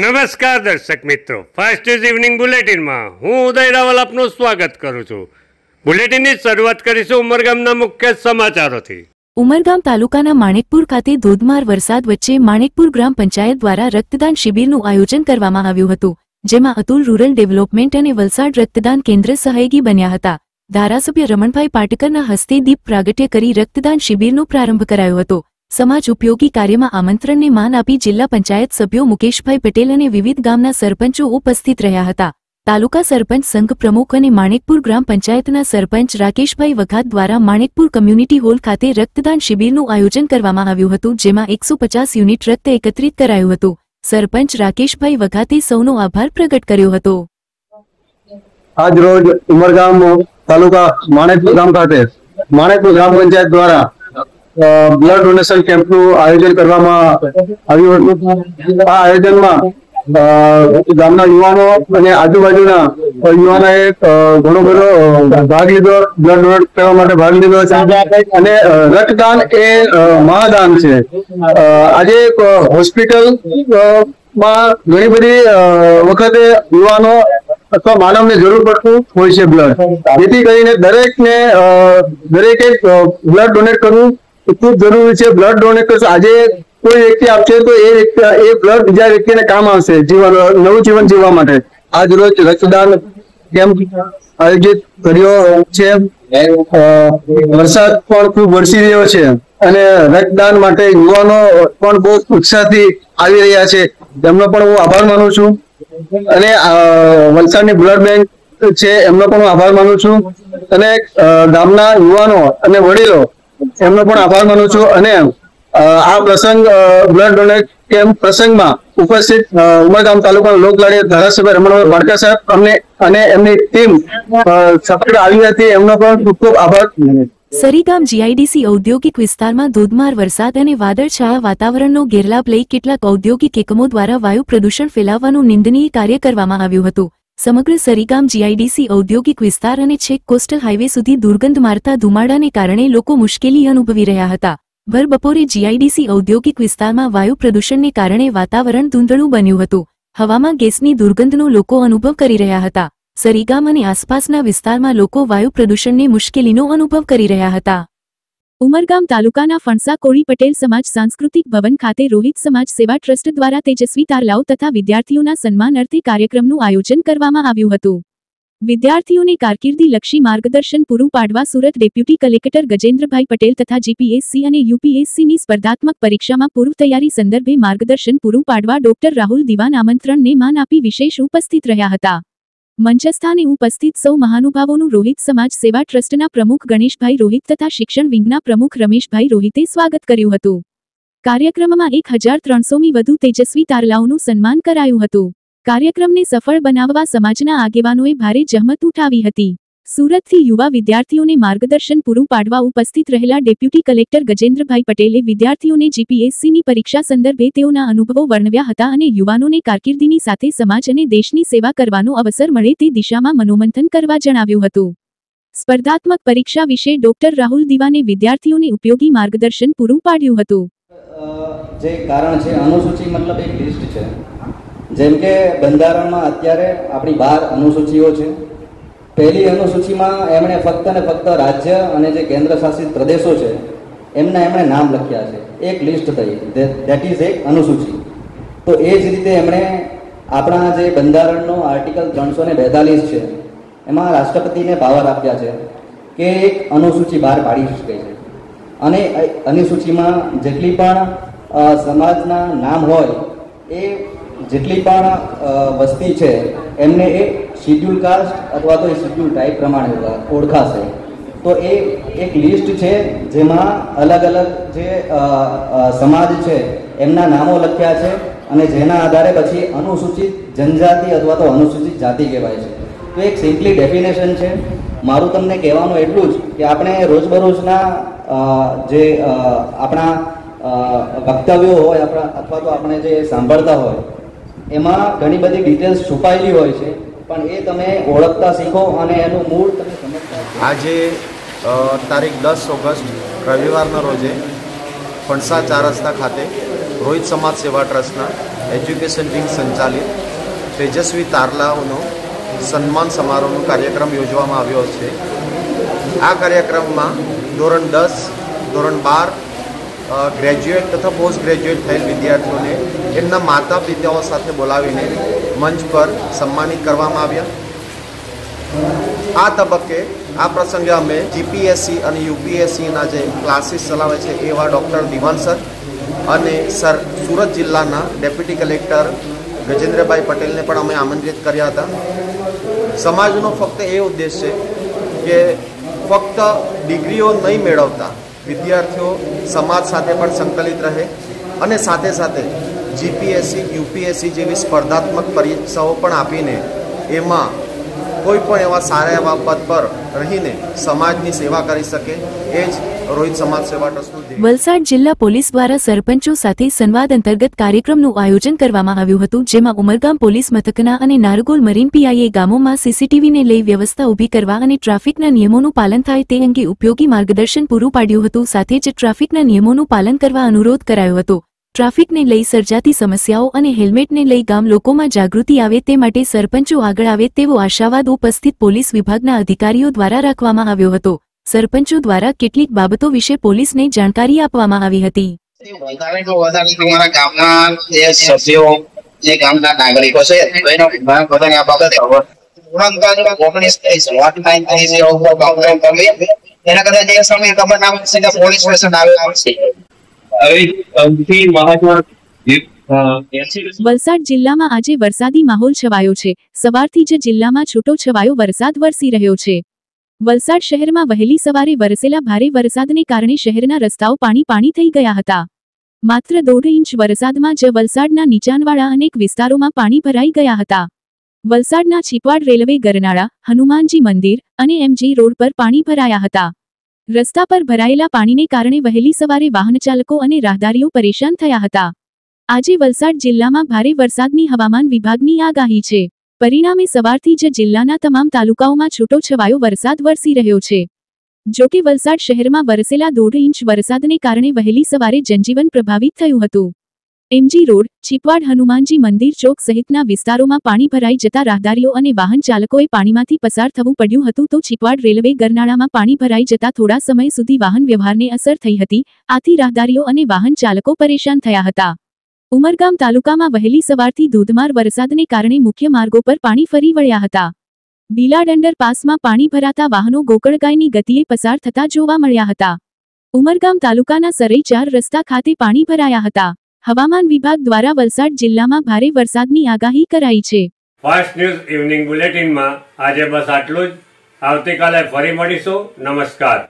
નમસ્કાર દર્શક મિત્રો, ફાસ્ટ ન્યૂઝ ઇવનિંગ બુલેટિનમાં હું ઉદય રાવલ આપનું સ્વાગત કરું છું। બુલેટિનની શરૂઆત કરીશું ઉમરગામના મુખ્ય સમાચારોથી। ઉમરગામ તાલુકાના માણેકપુર ખાતે ધોધમાર વરસાદ વચ્ચે માણેકપુર ગ્રામ પંચાયત દ્વારા રક્તદાન શિબિરનું આયોજન કરવામાં આવ્યું હતું, જેમાં અતુલ રૂરલ ડેવલપમેન્ટ અને વલસાડ રક્તદાન કેન્દ્ર સહયોગી બન્યા હતા। ધારાસભ્ય રમણભાઈ પાટકરના હસ્તે દીપ પ્રાગટ્ય કરી રક્તદાન શિબિરનો પ્રારંભ કરાયો હતો। સમાજ ઉપયોગી કાર્યમાં આમંત્રણને માન આપી જિલ્લા પંચાયત સભ્યો મુકેશભાઈ પટેલ અને વિવિધ ગામના સરપંચો ઉપસ્થિત રહ્યા હતા। તાલુકા સરપંચ સંઘ પ્રમુખ અને માણેકપુર ગ્રામ પંચાયતના સરપંચ રાકેશભાઈ વઘાત દ્વારા માણેકપુર કમ્યુનિટી હોલ ખાતે રક્તદાન શિબિરનું આયોજન કરવામાં આવ્યું હતું, જેમાં 150 યુનિટ રક્ત એકત્રિત કરાયું હતું। સરપંચ રાકેશભાઈ વઘાતે સૌનો આભાર પ્રગટ કર્યો હતો। આજ રોજ ઉમરગામ તાલુકા માણેકપુર ગામ ખાતે માણેકપુર ગ્રામ પંચાયત દ્વારા બ્લડ ડોનેશન કેમ્પનું આયોજન કરવામાં આવ્યું હતું। આ આયોજનમાં ગામના યુવાનો અને આજુબાજુના યુવાનોએ ઘણો બધો ભાગ લીધો, બ્લડ ડોનેટ કરવા માટે ભાગ લીધો છે અને રક્તદાન એ મહાદાન છે। આજે હોસ્પિટલ માં ઘણી બધી વખતે યુવાનો અથવા માનવને જરૂર પડતું હોય છે બ્લડ, જેથી કરીને દરેકે બ્લડ ડોનેટ કરવું ખૂબ જરૂરી છે। બ્લડ ડોનેટ કરશો, આજે કોઈ વ્યક્તિ આપશે તો એ બ્લડ બીજા વ્યક્તિને કામ આવશે નવું જીવન જીવવા માટે। આજ રોજ રક્તદાન કેમ્પ આયોજિત કર્યો છે। વરસાદ પણ ખૂબ વરસી રહ્યો છે અને રક્તદાન માટે યુવાનો પણ બહુ ઉત્સાહથી આવી રહ્યા છે, તેમનો પણ હું આભાર માનું છું અને વલસાડની બ્લડ બેંક છે એમનો પણ હું આભાર માનું છું અને ગામના યુવાનો અને વડીલો એમનો પણ આભાર માનું છું અને આ પ્રસંગ બ્લડ ડોનેટ કેમ્પ પ્રસંગમાં ઉપસ્થિત ઉમરગામ તાલુકાના લોકલાડી ધારાસભ્ય રમણભાઈ પાટકર સાહેબ અને એમની ટીમ સફળ આવી હતી, એમનો પણ ખૂબ ખૂબ આભાર। સરીગામ જીઆઈડીસી ઔદ્યોગિક વિસ્તારમાં ધોધમાર વરસાદ અને વાદળછાયા વાતાવરણનો ગેરલાભ લઈ કેટલાક ઔદ્યોગિક એકમો દ્વારા વાયુ પ્રદૂષણ ફેલાવવાનું નિંદનીય કાર્ય કરવામાં આવ્યું હતું। સમગ્ર સરીગામ જીઆઈડીસી ઔદ્યોગિક વિસ્તાર અને છેક કોસ્ટલ હાઈવે સુધી દુર્ગંધ મારતા ધુમાડાને કારણે લોકો મુશ્કેલી અનુભવી રહ્યા હતા। ભર બપોરે જીઆઈડીસી ઔદ્યોગિક વિસ્તારમાં વાયુ પ્રદૂષણને કારણે વાતાવરણ ધૂંધળું બન્યું હતું। હવામાં ગેસની દુર્ગંધનો લોકો અનુભવ કરી રહ્યા હતા। સરીગામ અને આસપાસના વિસ્તારમાં લોકો વાયુ પ્રદૂષણની મુશ્કેલીનો અનુભવ કરી રહ્યા હતા। ઉમરગામ તાલુકાના ફણસા કોળી પટેલ સમાજ સાંસ્કૃતિક ભવન ખાતે રોહિત સમાજ સેવા ટ્રસ્ટ દ્વારા તેજસ્વી તારલાઓ તથા વિદ્યાર્થીઓના સન્માન અર્થે કાર્યક્રમનું આયોજન કરવામાં આવ્યું હતું। વિદ્યાર્થીઓને કારકિર્દી લક્ષી માર્ગદર્શન પૂરું પાડવા સુરત ડેપ્યુટી કલેક્ટર ગજેન્દ્રભાઈ પટેલ તથા જીપીએસસી અને યુપીએસસીની સ્પર્ધાત્મક પરીક્ષામાં પૂર્વ તૈયારી સંદર્ભે માર્ગદર્શન પૂરું પાડવા ડોક્ટર રાહુલ દિવાન આમંત્રણને માન આપી વિશેષ ઉપસ્થિત રહ્યા હતા। મંચસ્થાને ઉપસ્થિત સૌ મહાનુભાવોનું રોહિત સમાજ સેવા ટ્રસ્ટના પ્રમુખ ગણેશભાઈ રોહિત તથા શિક્ષણ વિંગના પ્રમુખ રમેશભાઈ રોહિતે સ્વાગત કર્યું હતું। કાર્યક્રમમાં 1300મી વધુ તેજસ્વી તારલાઓનું સન્માન કરાયું હતું। કાર્યક્રમને સફળ બનાવવા સમાજના આગેવાનોએ ભારે જહેમત ઉઠાવી હતી। સુરતથી યુવા વિદ્યાર્થીઓને માર્ગદર્શન પૂરું પાડવા ઉપસ્થિત રહેલા ડેપ્યુટી કલેક્ટર ગજેન્દ્રભાઈ પટેલે વિદ્યાર્થીઓને જીપીએસસીની પરીક્ષા સંદર્ભે તેઓના અનુભવો વર્ણવ્યા હતા અને યુવાનોને કારકિર્દીની સાથે સમાજ અને દેશની સેવા કરવાનો અવસર મળે તે દિશામાં મનોમંથન કરવા જણાવ્યું હતું। સ્પર્ધાત્મક પરીક્ષા વિશે ડોક્ટર રાહુલ દિવાને વિદ્યાર્થીઓને ઉપયોગી માર્ગદર્શન પૂરું પાડ્યું હતું। જે કારણ છે અનુસૂચિ મતલબ એક લિસ્ટ છે, જેમ કે બંધારણમાં અત્યારે આપણી 12 અનુસૂચિઓ છે। પહેલી અનુસૂચિમાં એમણે ફક્ત ને ફક્ત રાજ્ય અને જે કેન્દ્ર શાસિત પ્રદેશો છે એમણે નામ લખ્યા છે, એક લિસ્ટ થઈ, ધેટ ઇઝ એક અનુસૂચિ। તો એ જ રીતે એમણે આપણા જે બંધારણનો આર્ટિકલ 342 છે એમાં રાષ્ટ્રપતિને પાવર આપ્યા છે કે એક અનુસૂચિ બહાર પાડી શકે છે અને અનુસૂચિમાં જેટલી પણ સમાજના નામ હોય એ જેટલી પણ વસ્તી છે એમને એ શિડ્યુલ કાસ્ટ અથવા તો એ શિડ્યુલ ટાઈપ પ્રમાણે ઓળખાશે। તો એ એક લિસ્ટ છે જેમાં અલગ અલગ જે સમાજ છે એમના નામો લખ્યા છે અને જેના આધારે પછી અનુસૂચિત જનજાતિ અથવા તો અનુસૂચિત જાતિ કહેવાય છે। તો એક સિમ્પલી ડેફિનેશન છે। મારું તમને કહેવાનું એટલું જ કે આપણે રોજબરોજના જે આપણા વક્તવ્યો હોય અથવા તો આપણે જે સાંભળતા હોય એમાં ઘણી બધી ડિટેલ્સ છુપાયેલી હોય છે, પણ એ તમે ઓળખતા શીખો અને એનું મૂળ તમે સમજતા। આજે તારીખ 10 ઓગસ્ટ રવિવારના રોજે ફણસા 4 રસ્તા ખાતે રોહિત સમાજ સેવા ટ્રસ્ટના એજ્યુકેશન વિંગ સંચાલિત તેજસ્વી તારલાઓનો સન્માન સમારોહનો કાર્યક્રમ યોજવામાં આવ્યો છે। આ કાર્યક્રમમાં ધોરણ 10, ધોરણ 12 ગ્રેજ્યુએટ તથા પોસ્ટ ગ્રેજ્યુએટ થયેલ વિદ્યાર્થીઓને એમના માતા પિતાઓ સાથે બોલાવીને મંચ પર સન્માનિત કરવામાં આવ્યા। આ તબક્કે આ પ્રસંગે અમે જીપીએસસી અને યુપીએસસીના જે ક્લાસીસ ચલાવે છે એવા ડૉક્ટર દિવાન સર અને સર સુરત જિલ્લાના ડેપ્યુટી કલેક્ટર ગજેન્દ્રભાઈ પટેલને પણ અમે આમંત્રિત કર્યા હતા। સમાજનો ફક્ત એ ઉદ્દેશ છે કે ફક્ત ડિગ્રીઓ નહીં મેળવતા વિદ્યાર્થીઓ સમાજ સાથે પણ સંકલિત રહે અને સાથે સાથે જીપીએસસી યુપીએસસી જેવી સ્પર્ધાત્મક પરીક્ષાઓ પણ આપીને એમાં કોઈ પણ એવા સારા એવા પદ પર રહીને સમાજની સેવા કરી શકે એ જ રોહિત સમાજ સેવા ટ્રસ્ટનું ધ્યેય। વલસાડ જિલ્લા પોલીસ દ્વારા સરપંચો સાથે સંવાદ અંતર્ગત કાર્યક્રમનું આયોજન કરવામાં આવ્યું હતું, જેમાં ઉમરગામ પોલીસ મથકના અને નારગોલ મરીન પીઆઈએ ગામોમાં સીસીટીવીને લઈ વ્યવસ્થા ઊભી કરવા અને ટ્રાફિકના નિયમોનું પાલન થાય તે અંગે ઉપયોગી માર્ગદર્શન પૂરું પાડ્યું હતું। સાથે જ ટ્રાફિકના નિયમોનું પાલન કરવા અનુરોધ કરાયો હતો। ટ્રાફિકને લઈ સર્જાતી સમસ્યાઓ અને હેલ્મેટને લઈ ગામ લોકોમાં જાગૃતિ આવે તે માટે સરપંચો આગળ આવે તેવો આશાવાદ ઉપસ્થિત પોલીસ વિભાગના અધિકારીઓ દ્વારા રાખવામાં આવ્યો હતો। સરપંચો દ્વારા કેટલીક બાબતો વિશે પોલીસને જાણકારી આપવામાં આવી હતી। વલસાડ જિલ્લામાં આજે વરસાદી માહોલ છવાયો છે। સવારથી જ જિલ્લામાં છૂટો છવાયો વરસાદ વરસી રહ્યો છે। વલસાડ શહેરમાં વહેલી સવારે વરસેલા ભારે વરસાદને કારણે શહેરના રસ્તાઓ પાણી થઈ ગયા હતા। માત્ર 1.5 ઇંચ વરસાદમાં જ વલસાડના નીચાણવાળા અનેક વિસ્તારોમાં પાણી ભરાઈ ગયા હતા। વલસાડના છીપવાડ રેલવે ગરનાળા, હનુમાનજી મંદિર અને એમજી રોડ પર પાણી ભરાયા હતા। રસ્તા પર ભરાયેલા પાણીને કારણે વહેલી સવારે વાહનચાલકો અને રાહદારીઓ પરેશાન થયા હતા। આજે વલસાડ જિલ્લામાં ભારે વરસાદની હવામાન વિભાગની આગાહી છે। પરિણામે સવારથી જ જિલ્લાના તમામ તાલુકાઓમાં છૂટો છવાયો વરસાદ વરસી રહ્યો છે। જો કે વલસાડ શહેરમાં વરસેલા 1.5 ઇંચ વરસાદને કારણે વહેલી સવારે જનજીવન પ્રભાવિત થયું હતું। એમજી રોડ, છીપવાડ હનુમાનજી મંદિર ચોક સહિતના વિસ્તારોમાં પાણી ભરાઈ જતા રાહદારીઓ અને વાહન ચાલકોએ પાણીમાંથી પસાર થવું પડ્યું હતું તો છીપવાડ રેલવે ગરનાળામાં પાણી ભરાઈ જતા થોડા સમય સુધી વાહન વ્યવહારને અસર થઈ હતી। આથી રાહદારીઓ અને વાહન ચાલકો પરેશાન થયા હતા। ઉમરગામ તાલુકામાં વહેલી સવારથી ધોધમાર વરસાદને કારણે મુખ્ય માર્ગો પર પાણી ફરી વળ્યા હતા। બિલાડ અંડરપાસમાં પાણી ભરાતા વાહનો ગોકળગાયની ગતિએ પસાર થતા જોવા મળ્યા હતા। ઉમરગામ તાલુકાના સરઈ 4 રસ્તા ખાતે પાણી ભરાયા હતા। હવામાન વિભાગ દ્વારા વલસાડ જિલ્લામાં ભારે વરસાદની આગાહી કરાઈ છે। ફાસ્ટ ન્યૂઝ ઇવનિંગ બુલેટિનમાં આજે બસ આટલું જ। આવતીકાલે ફરી મળીશું। નમસ્કાર।